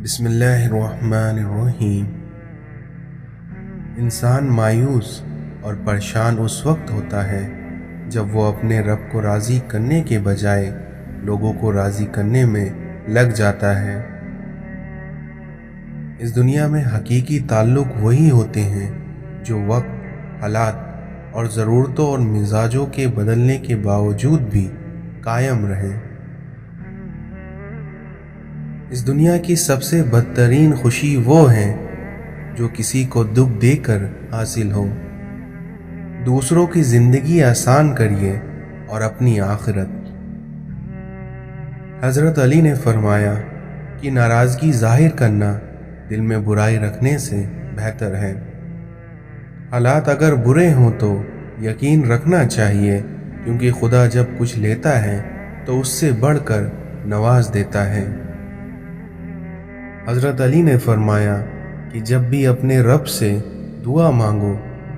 बिस्मिल्लाहिर्रहमानिर्रहीम। इंसान मायूस और परेशान उस वक्त होता है जब वो अपने रब को राज़ी करने के बजाय लोगों को राज़ी करने में लग जाता है। इस दुनिया में हकीकी ताल्लुक वही होते हैं जो वक्त, हालात और ज़रूरतों और मिजाजों के बदलने के बावजूद भी कायम रहे। इस दुनिया की सबसे बदतरीन खुशी वो है जो किसी को दुख देकर हासिल हो। दूसरों की ज़िंदगी आसान करिए और अपनी आखिरत। हज़रत अली ने फरमाया कि नाराज़गी ज़ाहिर करना दिल में बुराई रखने से बेहतर है। हालात अगर बुरे हों तो यकीन रखना चाहिए, क्योंकि खुदा जब कुछ लेता है तो उससे बढ़कर नवाज देता है। हज़रत अली ने फरमाया कि जब भी अपने रब से दुआ मांगो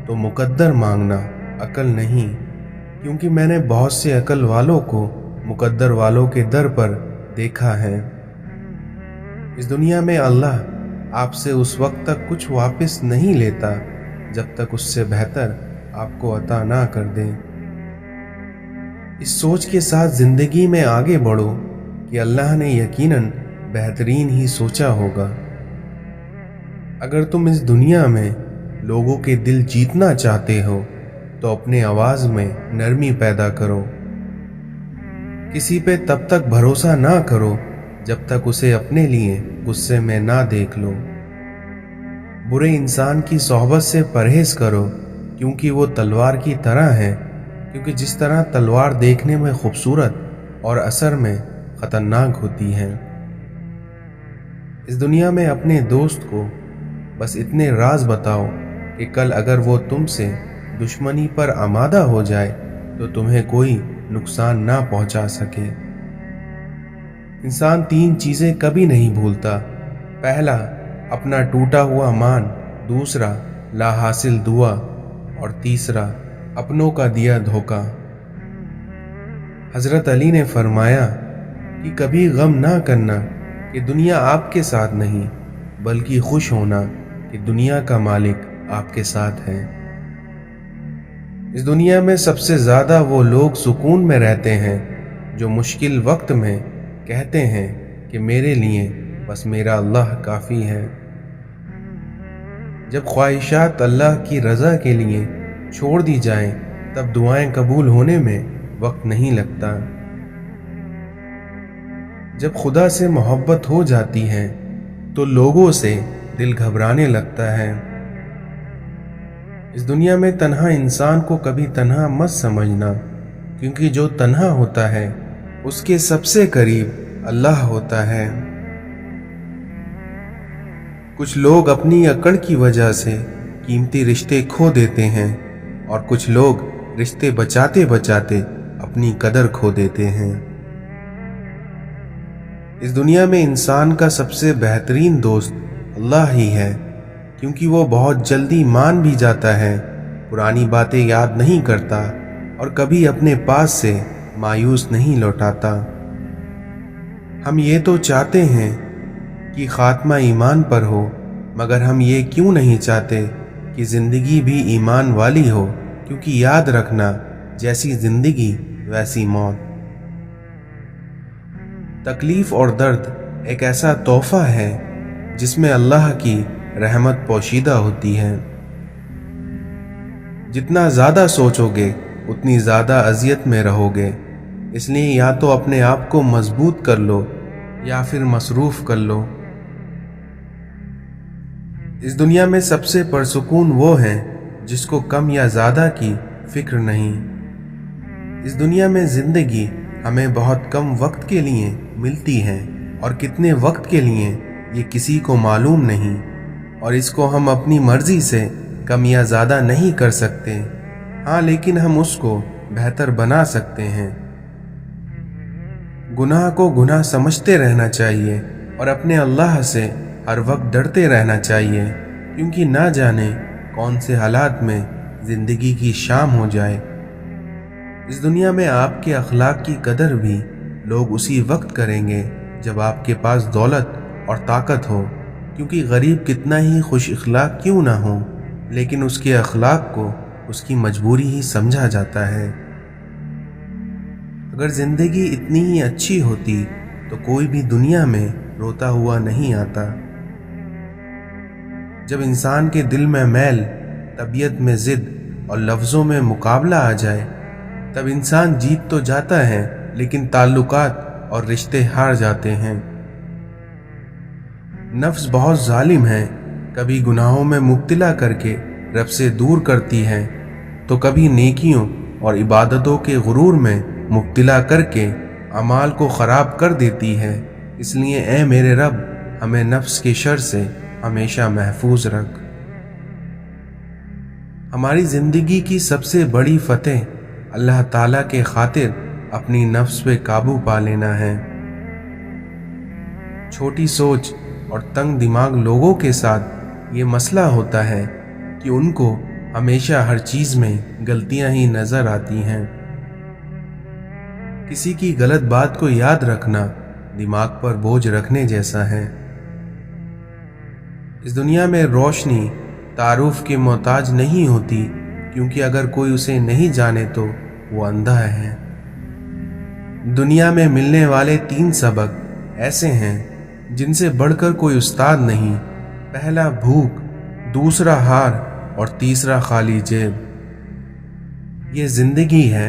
तो मुकद्दर मांगना, अकल नहीं, क्योंकि मैंने बहुत से अकल वालों को मुकद्दर वालों के दर पर देखा है। इस दुनिया में अल्लाह आपसे उस वक्त तक कुछ वापस नहीं लेता जब तक उससे बेहतर आपको अता ना कर दे। इस सोच के साथ ज़िंदगी में आगे बढ़ो कि अल्लाह ने यकीनन बेहतरीन ही सोचा होगा। अगर तुम इस दुनिया में लोगों के दिल जीतना चाहते हो तो अपने आवाज़ में नरमी पैदा करो। किसी पे तब तक भरोसा ना करो जब तक उसे अपने लिए गुस्से में ना देख लो। बुरे इंसान की सोहबत से परहेज करो, क्योंकि वो तलवार की तरह है, क्योंकि जिस तरह तलवार देखने में खूबसूरत और असर में ख़तरनाक होती है। इस दुनिया में अपने दोस्त को बस इतने राज बताओ कि कल अगर वो तुमसे दुश्मनी पर आमादा हो जाए तो तुम्हें कोई नुकसान ना पहुंचा सके। इंसान 3 चीज़ें कभी नहीं भूलता। पहला, अपना टूटा हुआ मान। दूसरा, लाहासिल दुआ। और तीसरा, अपनों का दिया धोखा। हज़रत अली ने फरमाया कि कभी गम ना करना कि दुनिया आपके साथ नहीं, बल्कि खुश होना कि दुनिया का मालिक आपके साथ है। इस दुनिया में सबसे ज़्यादा वो लोग सुकून में रहते हैं जो मुश्किल वक्त में कहते हैं कि मेरे लिए बस मेरा अल्लाह काफ़ी है। जब ख्वाहिशात अल्लाह की रज़ा के लिए छोड़ दी जाएं, तब दुआएं कबूल होने में वक्त नहीं लगता। जब खुदा से मोहब्बत हो जाती है तो लोगों से दिल घबराने लगता है। इस दुनिया में तन्हा इंसान को कभी तन्हा मत समझना, क्योंकि जो तन्हा होता है उसके सबसे करीब अल्लाह होता है। कुछ लोग अपनी अकड़ की वजह से कीमती रिश्ते खो देते हैं और कुछ लोग रिश्ते बचाते बचाते अपनी कदर खो देते हैं। इस दुनिया में इंसान का सबसे बेहतरीन दोस्त अल्लाह ही है, क्योंकि वो बहुत जल्दी मान भी जाता है, पुरानी बातें याद नहीं करता और कभी अपने पास से मायूस नहीं लौटाता। हम ये तो चाहते हैं कि खात्मा ईमान पर हो, मगर हम ये क्यों नहीं चाहते कि ज़िंदगी भी ईमान वाली हो, क्योंकि याद रखना, जैसी ज़िंदगी वैसी मौत। तकलीफ़ और दर्द एक ऐसा तोहफ़ा है जिसमें अल्लाह की रहमत पोशीदा होती है। जितना ज़्यादा सोचोगे उतनी ज़्यादा अज़ियत में रहोगे। इसलिए या तो अपने आप को मजबूत कर लो या फिर मसरूफ़ कर लो। इस दुनिया में सबसे पुरसुकून वो है जिसको कम या ज़्यादा की फ़िक्र नहीं। इस दुनिया में ज़िंदगी हमें बहुत कम वक्त के लिए मिलती है और कितने वक्त के लिए ये किसी को मालूम नहीं, और इसको हम अपनी मर्जी से कम या ज़्यादा नहीं कर सकते। हाँ, लेकिन हम उसको बेहतर बना सकते हैं। गुनाह को गुनाह समझते रहना चाहिए और अपने अल्लाह से हर वक्त डरते रहना चाहिए, क्योंकि ना जाने कौन से हालात में ज़िंदगी की शाम हो जाए। इस दुनिया में आपके अखलाक की कदर भी लोग उसी वक्त करेंगे जब आपके पास दौलत और ताकत हो, क्योंकि गरीब कितना ही खुश अखलाक क्यों ना हो, लेकिन उसके अखलाक को उसकी मजबूरी ही समझा जाता है। अगर जिंदगी इतनी ही अच्छी होती तो कोई भी दुनिया में रोता हुआ नहीं आता। जब इंसान के दिल में मैल, तबीयत में जिद और लफ्ज़ों में मुकाबला आ जाए, तब इंसान जीत तो जाता है लेकिन ताल्लुकात और रिश्ते हार जाते हैं। नफ्स बहुत जालिम है, कभी गुनाहों में मुब्तला करके रब से दूर करती है, तो कभी नेकियों और इबादतों के गुरूर में मुब्तला करके अमाल को ख़राब कर देती है। इसलिए ऐ मेरे रब, हमें नफ्स के शर से हमेशा महफूज रख। हमारी ज़िंदगी की सबसे बड़ी फतेह अल्लाह ताला के खातिर अपनी नफ्स पे काबू पा लेना है। छोटी सोच और तंग दिमाग लोगों के साथ ये मसला होता है कि उनको हमेशा हर चीज़ में गलतियां ही नज़र आती हैं। किसी की गलत बात को याद रखना दिमाग पर बोझ रखने जैसा है। इस दुनिया में रोशनी तारुफ के मोहताज नहीं होती, क्योंकि अगर कोई उसे नहीं जाने तो वो अंधा है। दुनिया में मिलने वाले 3 सबक ऐसे हैं जिनसे बढ़कर कोई उस्ताद नहीं। पहला भूख, दूसरा हार और तीसरा खाली जेब। ये जिंदगी है,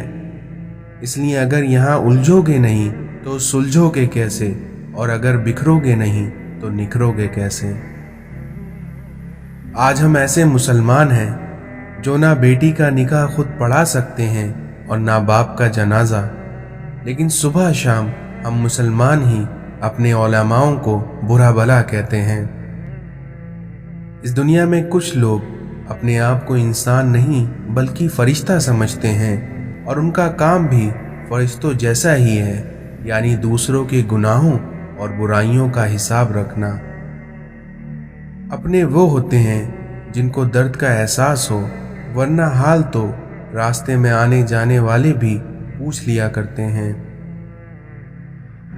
इसलिए अगर यहाँ उलझोगे नहीं तो सुलझोगे कैसे, और अगर बिखरोगे नहीं तो निखरोगे कैसे। आज हम ऐसे मुसलमान हैं जो ना बेटी का निकाह खुद पढ़ा सकते हैं और ना बाप का जनाजा, लेकिन सुबह शाम हम मुसलमान ही अपने उलमाओं को बुरा भला कहते हैं। इस दुनिया में कुछ लोग अपने आप को इंसान नहीं बल्कि फरिश्ता समझते हैं, और उनका काम भी फरिश्तों जैसा ही है, यानी दूसरों के गुनाहों और बुराइयों का हिसाब रखना। अपने वो होते हैं जिनको दर्द का एहसास हो, वरना हाल तो रास्ते में आने जाने वाले भी पूछ लिया करते हैं।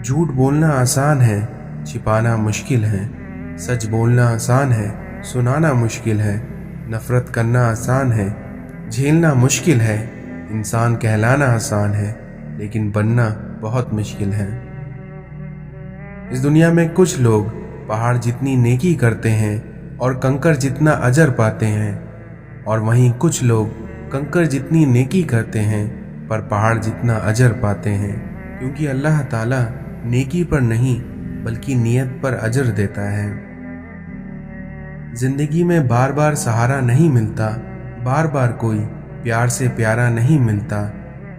झूठ बोलना आसान है, छिपाना मुश्किल है। सच बोलना आसान है, सुनाना मुश्किल है। नफरत करना आसान है, झेलना मुश्किल है। इंसान कहलाना आसान है, लेकिन बनना बहुत मुश्किल है। इस दुनिया में कुछ लोग पहाड़ जितनी नेकी करते हैं और कंकर जितना अजर पाते हैं, और वहीं कुछ लोग कंकर जितनी नेकी करते हैं पर पहाड़ जितना अजर पाते हैं, क्योंकि अल्लाह ताला नेकी पर नहीं बल्कि नियत पर अजर देता है। जिंदगी में बार बार सहारा नहीं मिलता, बार बार कोई प्यार से प्यारा नहीं मिलता।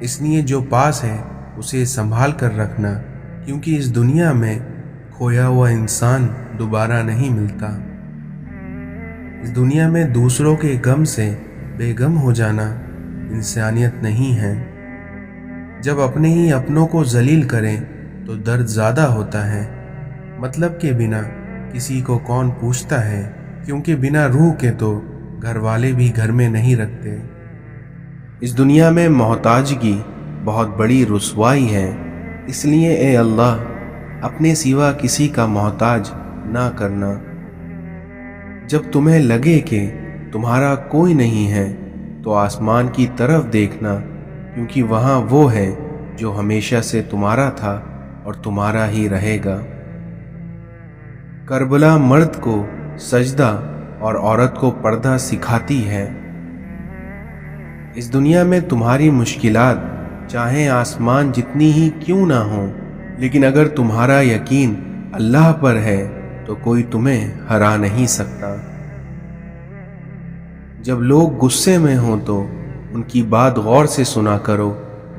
इसलिए जो पास है उसे संभाल कर रखना, क्योंकि इस दुनिया में खोया हुआ इंसान दोबारा नहीं मिलता। इस दुनिया में दूसरों के गम से बेगम हो जाना इंसानियत नहीं है। जब अपने ही अपनों को जलील करें तो दर्द ज़्यादा होता है। मतलब के बिना किसी को कौन पूछता है, क्योंकि बिना रूह के तो घर वाले भी घर में नहीं रखते। इस दुनिया में मोहताजगी बहुत बड़ी रुसवाई है, इसलिए ए अल्लाह अपने सिवा किसी का मोहताज ना करना। जब तुम्हें लगे कि तुम्हारा कोई नहीं है तो आसमान की तरफ देखना, क्योंकि वहाँ वो है जो हमेशा से तुम्हारा था और तुम्हारा ही रहेगा। करबला मर्द को सजदा और औरत को पर्दा सिखाती है। इस दुनिया में तुम्हारी मुश्किलात चाहे आसमान जितनी ही क्यों ना हो, लेकिन अगर तुम्हारा यकीन अल्लाह पर है तो कोई तुम्हें हरा नहीं सकता। जब लोग गुस्से में हों तो उनकी बात गौर से सुना करो,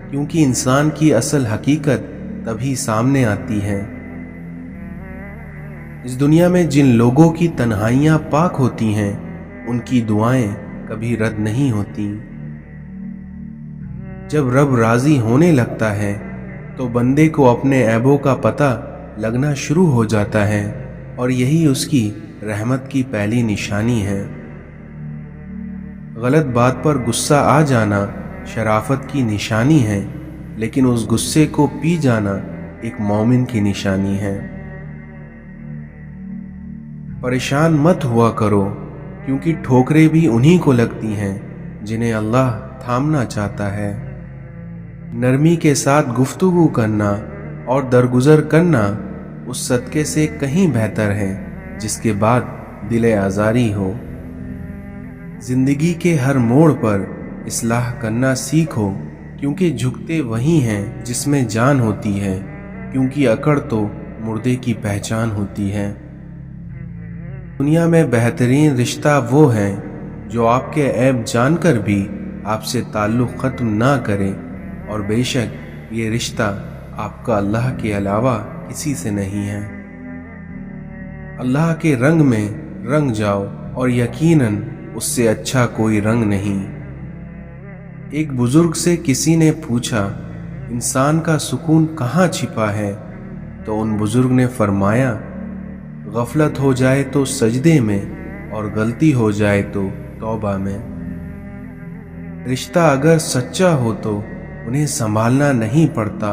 क्योंकि इंसान की असल हकीकत तभी सामने आती है। इस दुनिया में जिन लोगों की तन्हाइयाँ पाक होती हैं, उनकी दुआएं कभी रद्द नहीं होती। जब रब राजी होने लगता है तो बंदे को अपने ऐबों का पता लगना शुरू हो जाता है, और यही उसकी रहमत की पहली निशानी है। गलत बात पर गुस्सा आ जाना शराफत की निशानी है, लेकिन उस गुस्से को पी जाना एक मोमिन की निशानी है। परेशान मत हुआ करो, क्योंकि ठोकरें भी उन्हीं को लगती हैं जिन्हें अल्लाह थामना चाहता है। नरमी के साथ गुफ्तगू करना और दरगुजर करना उस सदक़े से कहीं बेहतर है जिसके बाद दिल आज़ारी हो। जिंदगी के हर मोड़ पर इस्लाह करना सीखो, क्योंकि झुकते वही हैं जिसमें जान होती है, क्योंकि अकड़ तो मुर्दे की पहचान होती है। दुनिया में बेहतरीन रिश्ता वो है जो आपके ऐब जानकर भी आपसे ताल्लुक़ ख़त्म ना करे, और बेशक ये रिश्ता आपका अल्लाह के अलावा किसी से नहीं है। अल्लाह के रंग में रंग जाओ, और यकीनन उससे अच्छा कोई रंग नहीं। एक बुजुर्ग से किसी ने पूछा, इंसान का सुकून कहाँ छिपा है? तो उन बुजुर्ग ने फरमाया, गफलत हो जाए तो सजदे में, और गलती हो जाए तो तौबा में। रिश्ता अगर सच्चा हो तो उन्हें संभालना नहीं पड़ता,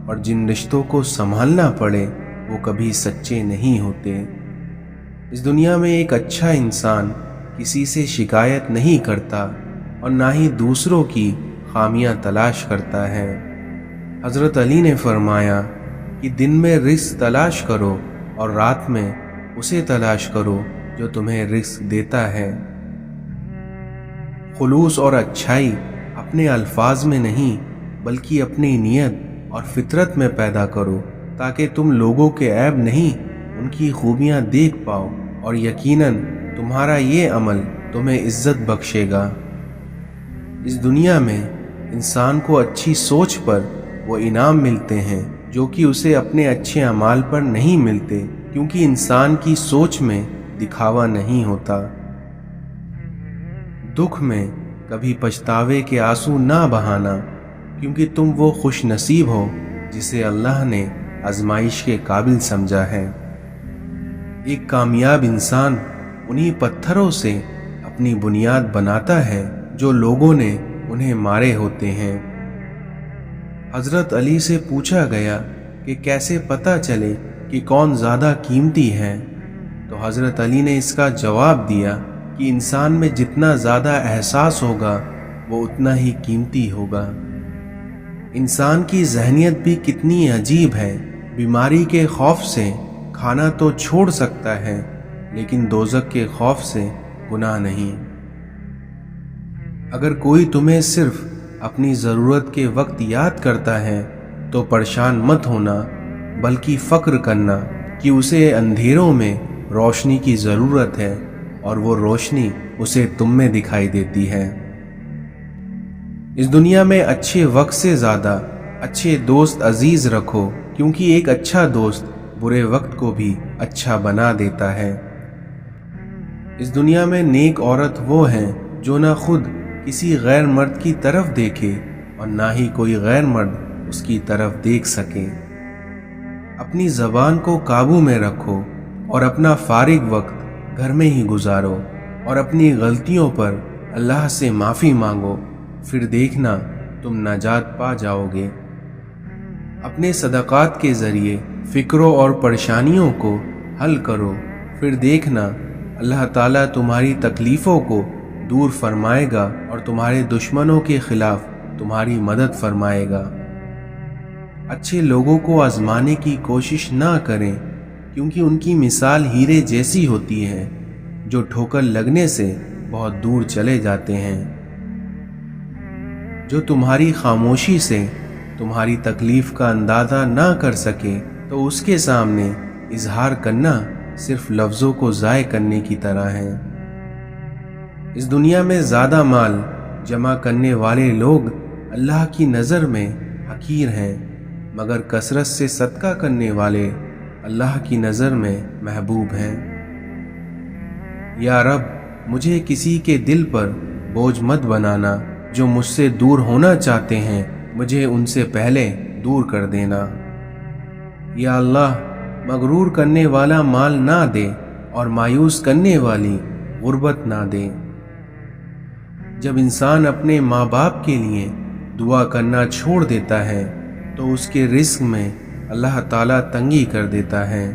और जिन रिश्तों को संभालना पड़े वो कभी सच्चे नहीं होते। इस दुनिया में एक अच्छा इंसान किसी से शिकायत नहीं करता, और ना ही दूसरों की खामियां तलाश करता है। हज़रत अली ने फरमाया कि दिन में रिज़्क़ तलाश करो, और रात में उसे तलाश करो जो तुम्हें रिज़्क़ देता है। खुलूस और अच्छाई अपने अल्फाज में नहीं, बल्कि अपनी नीयत और फितरत में पैदा करो, ताकि तुम लोगों के ऐब नहीं, उनकी खूबियां देख पाओ, और यकीनन तुम्हारा ये अमल तुम्हें इज्जत बख्शेगा। इस दुनिया में इंसान को अच्छी सोच पर वो इनाम मिलते हैं जो कि उसे अपने अच्छे अमाल पर नहीं मिलते, क्योंकि इंसान की सोच में दिखावा नहीं होता। दुख में कभी पछतावे के आंसू ना बहाना, क्योंकि तुम वो खुश नसीब हो जिसे अल्लाह ने आजमाइश के काबिल समझा है। एक कामयाब इंसान उन्हीं पत्थरों से अपनी बुनियाद बनाता है जो लोगों ने उन्हें मारे होते हैं। हज़रत अली से पूछा गया कि कैसे पता चले कि कौन ज़्यादा कीमती है, तो हज़रत अली ने इसका जवाब दिया कि इंसान में जितना ज़्यादा एहसास होगा वो उतना ही कीमती होगा। इंसान की जहनियत भी कितनी अजीब है। बीमारी के खौफ से खाना तो छोड़ सकता है, लेकिन दोज़ख के खौफ से गुनाह नहीं। अगर कोई तुम्हें सिर्फ अपनी ज़रूरत के वक्त याद करता है तो परेशान मत होना, बल्कि फ़क्र करना कि उसे अंधेरों में रोशनी की ज़रूरत है, और वो रोशनी उसे तुम में दिखाई देती है। इस दुनिया में अच्छे वक्त से ज़्यादा अच्छे दोस्त अजीज़ रखो, क्योंकि एक अच्छा दोस्त बुरे वक्त को भी अच्छा बना देता है। इस दुनिया में नेक औरत वो है जो ना खुद किसी गैर मर्द की तरफ देखे, और ना ही कोई गैर मर्द उसकी तरफ देख सके। अपनी ज़बान को काबू में रखो, और अपना फारिग वक्त घर में ही गुजारो, और अपनी गलतियों पर अल्लाह से माफ़ी मांगो, फिर देखना तुम नजात पा जाओगे। अपने सदक़ात के ज़रिए फ़िक्रों और परेशानियों को हल करो, फिर देखना अल्लाह ताला तुम्हारी तकलीफ़ों को दूर फरमाएगा, और तुम्हारे दुश्मनों के ख़िलाफ़ तुम्हारी मदद फरमाएगा। अच्छे लोगों को आज़माने की कोशिश ना करें, क्योंकि उनकी मिसाल हीरे जैसी होती है जो ठोकर लगने से बहुत दूर चले जाते हैं। जो तुम्हारी खामोशी से तुम्हारी तकलीफ़ का अंदाज़ा ना कर सके, तो उसके सामने इजहार करना सिर्फ लफ्ज़ों को ज़ाय करने की तरह है। इस दुनिया में ज़्यादा माल जमा करने वाले लोग अल्लाह की नज़र में हकीर हैं, मगर कसरत से सदका करने वाले अल्लाह की नज़र में महबूब हैं। या रब, मुझे किसी के दिल पर बोझ मत बनाना। जो मुझसे दूर होना चाहते हैं, मुझे उनसे पहले दूर कर देना। या अल्लाह, मगरूर करने वाला माल ना दे, और मायूस करने वाली गुर्बत ना दे। जब इंसान अपने माँ बाप के लिए दुआ करना छोड़ देता है, तो उसके रिस्क में अल्लाह ताला तंगी कर देता है।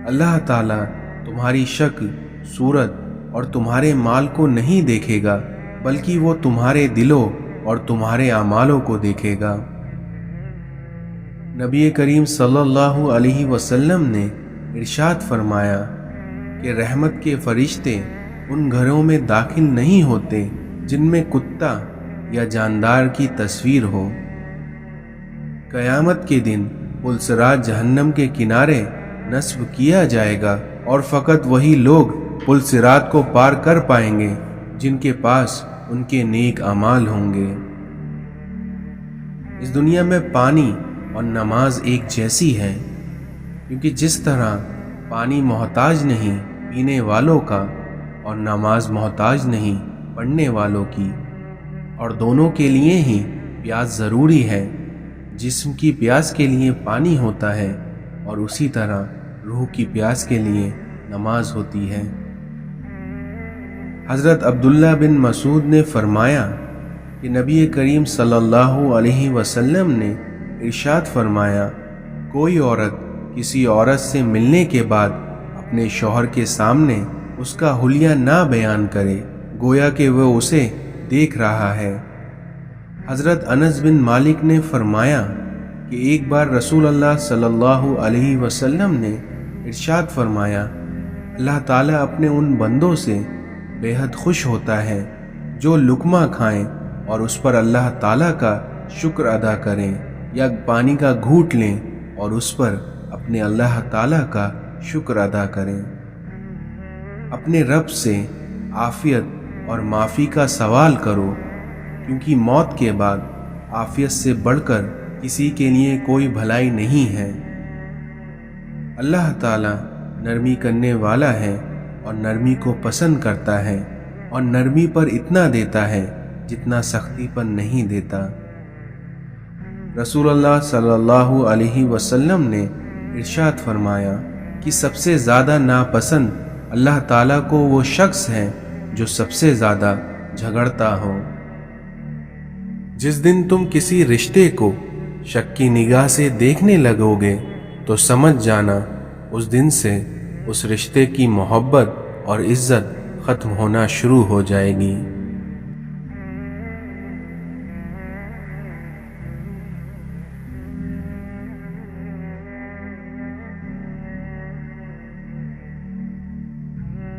اللہ تعالیٰ تمہاری شکل، صورت اور تمہارے مال کو نہیں دیکھے گا، بلکہ وہ تمہارے دلوں اور تمہارے اعمالوں کو دیکھے گا۔ نبی کریم صلی اللہ علیہ وسلم نے ارشاد فرمایا کہ رحمت کے فرشتے ان گھروں میں داخل نہیں ہوتے جن میں کتا یا جاندار کی تصویر ہو۔ قیامت کے دن پل صراط جہنم کے کنارے نصب کیا جائے گا اور فقط وہی لوگ پل صراط کو پار کر پائیں گے جن کے پاس ان کے نیک اعمال ہوں گے۔ اس دنیا میں پانی اور نماز ایک جیسی ہے، کیونکہ جس طرح پانی محتاج نہیں پینے والوں کا اور نماز محتاج نہیں پڑھنے والوں کی، اور دونوں کے لیے ہی پیاس ضروری ہے۔ جسم کی پیاس کے لیے پانی ہوتا ہے اور اسی طرح روح کی پیاس کے لیے نماز ہوتی ہے۔ حضرت عبداللہ بن مسعود نے فرمایا کہ نبی کریم صلی اللہ علیہ وسلم نے ارشاد فرمایا، کوئی عورت کسی عورت سے ملنے کے بعد اپنے شوہر کے سامنے اس کا حلیہ نہ بیان کرے، گویا کہ وہ اسے دیکھ رہا ہے۔ حضرت انس بن مالک نے فرمایا کہ ایک بار رسول اللہ صلی اللہ علیہ وسلم نے ارشاد فرمایا، اللہ تعالیٰ اپنے ان بندوں سے بے حد خوش ہوتا ہے جو لقمہ کھائیں اور اس پر اللہ تعالیٰ کا شکر ادا کریں، یا پانی کا گھونٹ لیں اور اس پر اپنے اللہ تعالیٰ کا شکر ادا کریں۔ اپنے رب سے عافیت اور معافی کا سوال کرو، کیونکہ موت کے بعد عافیت سے بڑھ کر کسی کے لیے کوئی بھلائی نہیں ہے۔ اللہ تعالیٰ نرمی کرنے والا ہے اور نرمی کو پسند کرتا ہے، اور نرمی پر اتنا دیتا ہے جتنا سختی پر نہیں دیتا۔ رسول اللہ صلی اللہ علیہ وسلم نے ارشاد فرمایا کہ سب سے زیادہ ناپسند اللہ تعالیٰ کو وہ شخص ہے جو سب سے زیادہ جھگڑتا ہو۔ جس دن تم کسی رشتے کو شک کی نگاہ سے دیکھنے لگو گے تو سمجھ جانا اس دن سے اس رشتے کی محبت اور عزت ختم ہونا شروع ہو جائے گی۔